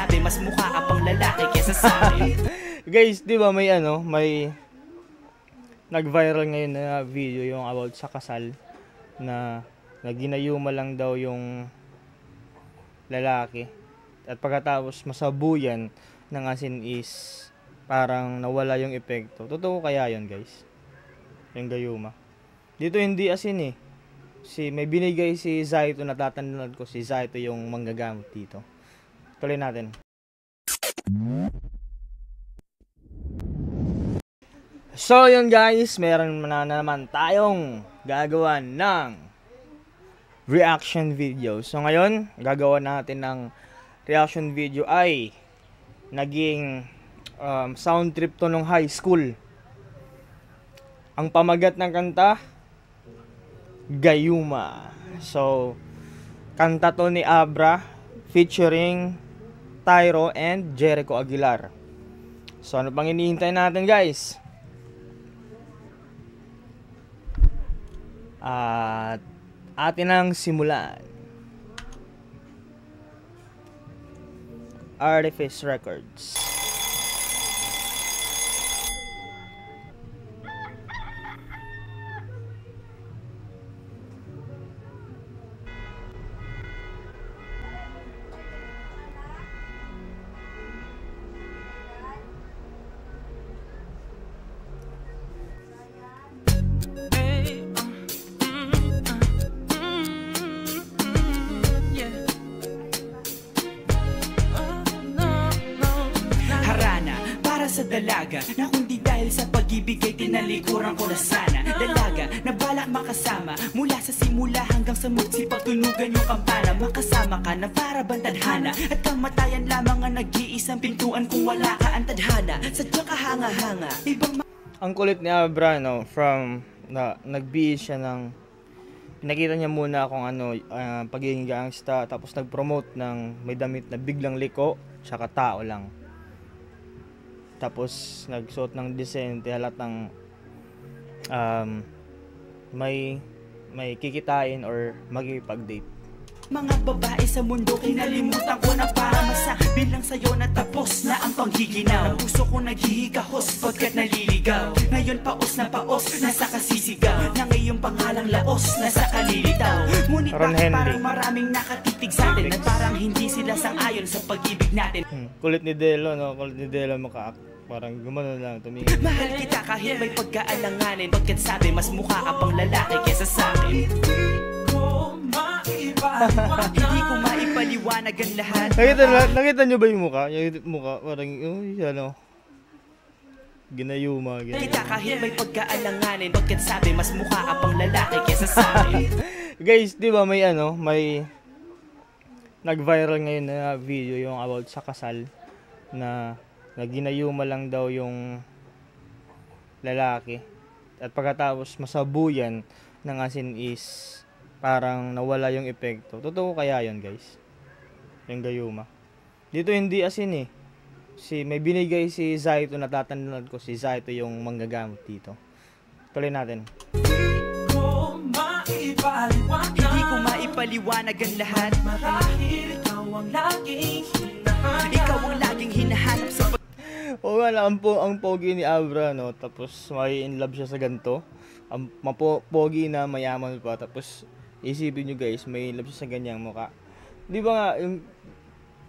sabi, mas mukha ka pang lalaki kesa sa akin. Guys, di ba may may nag-viral ngayon na video yung about sa kasal na ginayuma lang daw yung lalaki at pagkatapos masabuyan ng asin is parang nawala yung epekto. Totoo kaya yun, guys? Yung gayuma. Dito hindi asin eh. May binigay si Zaito, natatandaan ko si Zaito yung manggagamot dito. Tuloy natin. So yun guys, meron na naman tayong gagawa ng reaction video. So ngayon, gagawa natin ng reaction video ay naging sound trip to nung high school. Ang pamagat ng kanta, Gayuma. So, kanta to ni Abra featuring Tyro and Jericho Aguilar. So, ano pang hinihintay natin guys? At atin ang simulan. Artifice Records. Sa dalaga na kundi dahil sa pag-ibig ay tinalikuran ko na sana. Dalaga na balak makasama mula sa simula hanggang sa magsipagtunugan yung kampana. Makasama ka na para bantadhana at kamatayan lamang ang nag-iisang pintuan kung wala ka ang tadhana. Sadya ka hanga-hanga Ang kulit ni Abra, no, from nagbihis siya ng pinakita niya muna kung ano pagiging gangsta, tapos nag-promote ng may damit na biglang liko tsaka tao lang. Tapos nagsuot ng decente, halatang may kikitain or magipag-date. Mga babae sa mundo, kinalimutan ko na para masabi lang sa'yo na tapos na ang panghiginaw. Ang puso ko naghihigahos pagkat naliligaw. Ngayon paos na paos, nasa kasisigaw. Na ngayong pangalang laos, nasa kalilitaw. Ngunit bakit parang maraming nakatitig sa atin at parang hindi sila sang-ayon sa pag-ibig natin. Kulit ni Delo, no? Kulit ni Delo maka-act. Parang gumano lang, tumingin. Mahal kita kahit may pagkaalanganin, pagkat sabi, mas mukha ka pang lalaki kesa sa akin. Hindi ko maipaliwanag ang lahat. Nakita nyo ba yung mukha? Yung mukha, parang, ano, ginayuma. Kita kahit may pagkaalanganin, pagkat sabi, mas mukha ka pang lalaki kesa sa akin. Guys, di ba may nag-viral ngayon na video yung about sa kasal na ginayuma lang daw yung lalaki at pagkatapos masabuyan ng asin is parang nawala yung epekto. Totoo kaya yun guys? Yung gayuma. Dito hindi asin eh. May binigay si Zaito, natatandaan ko si Zaito yung manggagamot dito. Tuloy natin. Hindi ko maipaliwanag ang lahat. Marahil ikaw ang laging hinahanap. Ikaw ang laging hinahanap sa Oo nga, ang pogi ni Abra, no? Tapos may in love siya sa ganito. Ang pogi na mayaman pa. Tapos isipin nyo guys, may in love siya sa ganyang mukha. Di ba nga, yung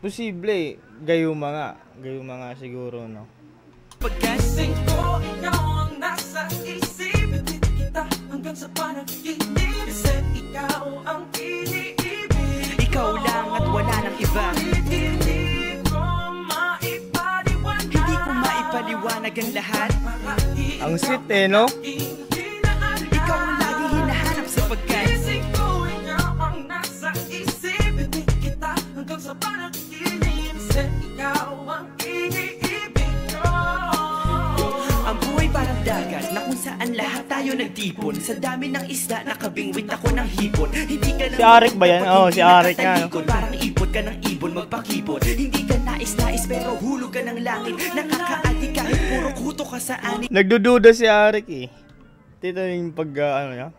posible, gayuma nga. Gayuma nga siguro, no? Pagkasing ko, ikaw ang nasa isip. Hindi kita hanggang sa panaginip. Kasi ikaw ang iniibig. Ikaw lang at wala nang iba. Paliwanag ang lahat. Ang sweet eh, no? Ikaw ang laging hinahanap sa pagkaisip ko. Ikaw ang nasa isip. Hindi kita hanggang sa panaginip. Kasi ikaw ang iniibig ko. Ang buhay parang dagat na kung saan lahat tayo nagtipon. Sa dami ng isda nakabingwit ako ng hipon. Hindi ka si Arik ba yan? Oo, si Arik nga. Parang ipot ka ng ibon magpakipot. Hindi ka nais-nais pero hulog ka ng langit. Nakakaati kahit puro kuto ka sa anik. Nagdududa si Arik eh. Tito yung pag ano niya.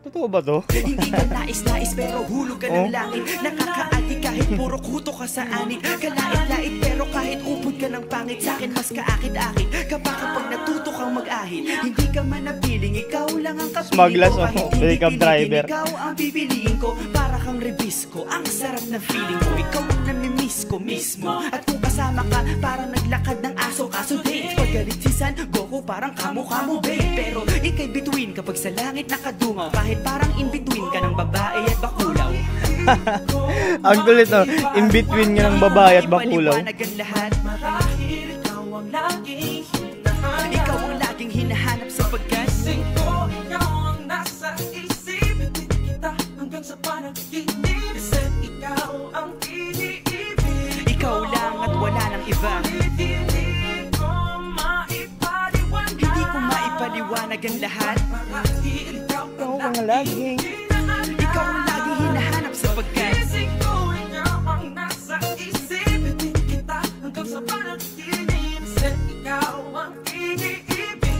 Totoo ba to? Hindi ka nais-nais pero hulog ka ng langit. Nakakaati kahit puro kuto ka sa anit. Kalait-lait pero kahit upod ka ng pangit. Sa'kin mas kaakit-akit ka pa kapag natuto kang mag-ahit. Hindi ka man napiling, ikaw lang ang kapiling ko. Smuggler's Kahit hindi pickup driver. ikaw ang pipiliin ko. Para kang rebisco, ang sarap ng feeling ko. Ikaw ang namimiss ko mismo. At kung kasama ka, parang naglakad ng aso. Kaso date, paggalit si San Goku, parang kamo-kamo babe. Pero ikay bituin kapag sa langit nakadungaw. Kahit parang in between ka ng babae at bakulaw. Ang kulit no, in between nga ng babae at bakulaw. Ipaliwanag ang lahat. Marahil ikaw ang laging hinahanap. Ikaw ang laging hinahanap sapagkat Ko, ikaw ang nasa isip. Hindi kita hanggang sa panaginip. Kasi ikaw ang iniibig. ikaw lang at wala nang iba. Hindi ko maipaliwanag. Hindi ko maipaliwanag ang lahat. Marahil ikaw Ikaw ang laging Ikaw ang laging hinahanap sapagkat Isip ko, ikaw ang nasa isip. Hindi kita hanggang sa panaginip. Kasi ikaw ang iniibig.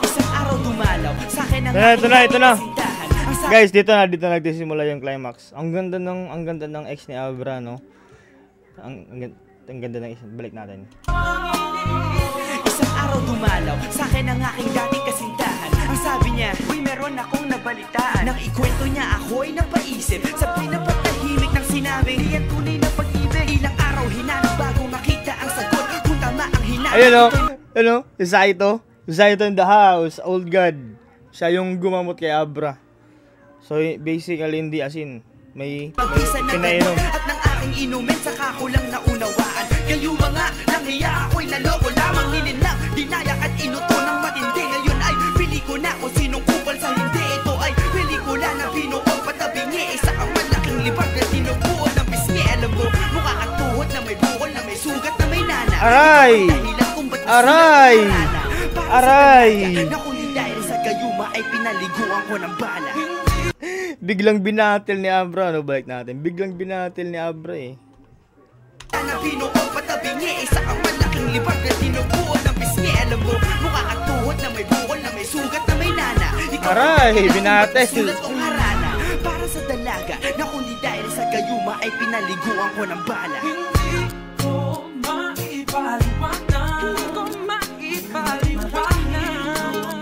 isang araw dumalaw sa akin ang Ito na, ito na. kasintahan. Ang sabi Guys, dito nagsisimula yung climax. Ang ganda ng ex ni Abra, no? Ang ganda ng ex. Balik natin. Isang araw dumalaw sa akin ang aking dating kasintahan. Ang sabi niya, uy meron akong nabalitaan. Nang ikwento niya ako'y napaisip. Sa pinapatahimik ng sinabi, di yan tunay na pag-ibig. Ilang araw hinanap bago makita ang sagot. Kung tama ang hinanap. Ayun o, Zaito in the house, old god. Siya yung gumamot kay Abra. So basically hindi as in may Pag-isa ng pinainom. gamot at ng aking inumin, saka ko lang naunawaan. Kayo mga nanghiya ako'y naloko lamang. Nilinlang, dinayak at inuto ng matindi. Ngayon ay pili ko na kung sinong kupal sa hindi. Ito ay pelikula na binuong patabingi. Isa kang malaking libag na tinubuan ng pisngi. Alam mo, mukha kang tuhod na may bukol, na may sugat, na may nana. Aray! Dahilan kung ba't Aray! gusto ng harana. Para sa Aray! dalaga na kung di dahil sa gayuma ay pinaliguan ko ng bala. Biglang binatil ni Abra, no? Balik natin. Biglang binatil ni Abra eh. Na binuong patabingi, isa kang malaking libag na tinubuan ng pisngi. Alam mo, mukha kang tuhod na may bukol, na may sugat, na may nana. Ikaw Aray, ang binates. sulat o harana. Para sa dalaga na kung di dahil sa gayuma ay pinaliguan ko ng bala. Hindi ko maipaliwanag. Hindi ko maipaliwanag.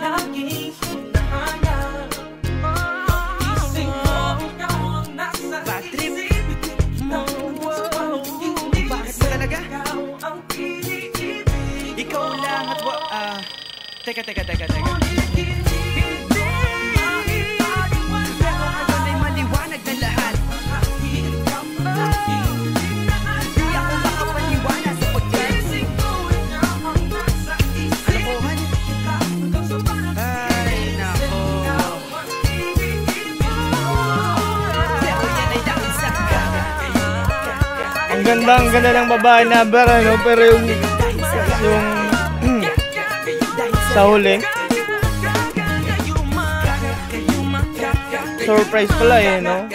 Laging hinahanap. Isip ko, ikaw ang nasa Bad trip. isip. Hindi kita hanggang sa panaginip. Bakit ba talaga? Ikaw ang iniibig. Ikaw lang at Teka. Pero ngayon ay maliwanag na lahat. Di ako makapaniwala sa pagkaisip. Kalokohan. Ay, nako. Pero yan ay dahil sa Ang ganda ng babae na Abra, no? Pero yung sa huli, surprise pala eh, no?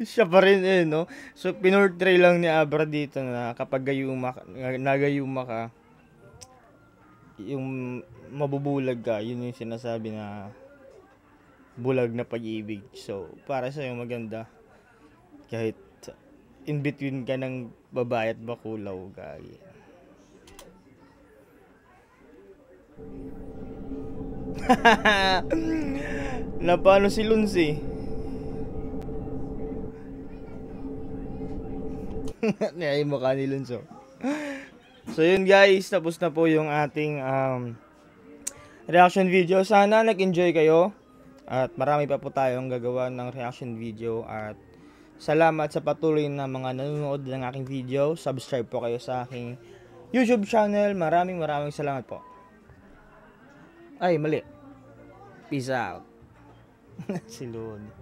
Siya pa rin eh, no? So, pinortray lang ni Abra dito na kapag nagayuma ka, yung mabubulag ka, yun yung sinasabi na bulag na pag-ibig. So, para sa'yo maganda. Kahit in between ka ng babae at bakulaw, gagi. Napano si Lunsi? Ay, mukha ni Lunso. So yun guys, tapos na po yung ating reaction video. Sana nag-enjoy kayo. At marami pa po tayong gagawa ng reaction video. At salamat sa patuloy na mga nanonood ng aking video. Subscribe po kayo sa aking YouTube channel. Maraming salamat po. Ay, mali. Peace out. Si Lord.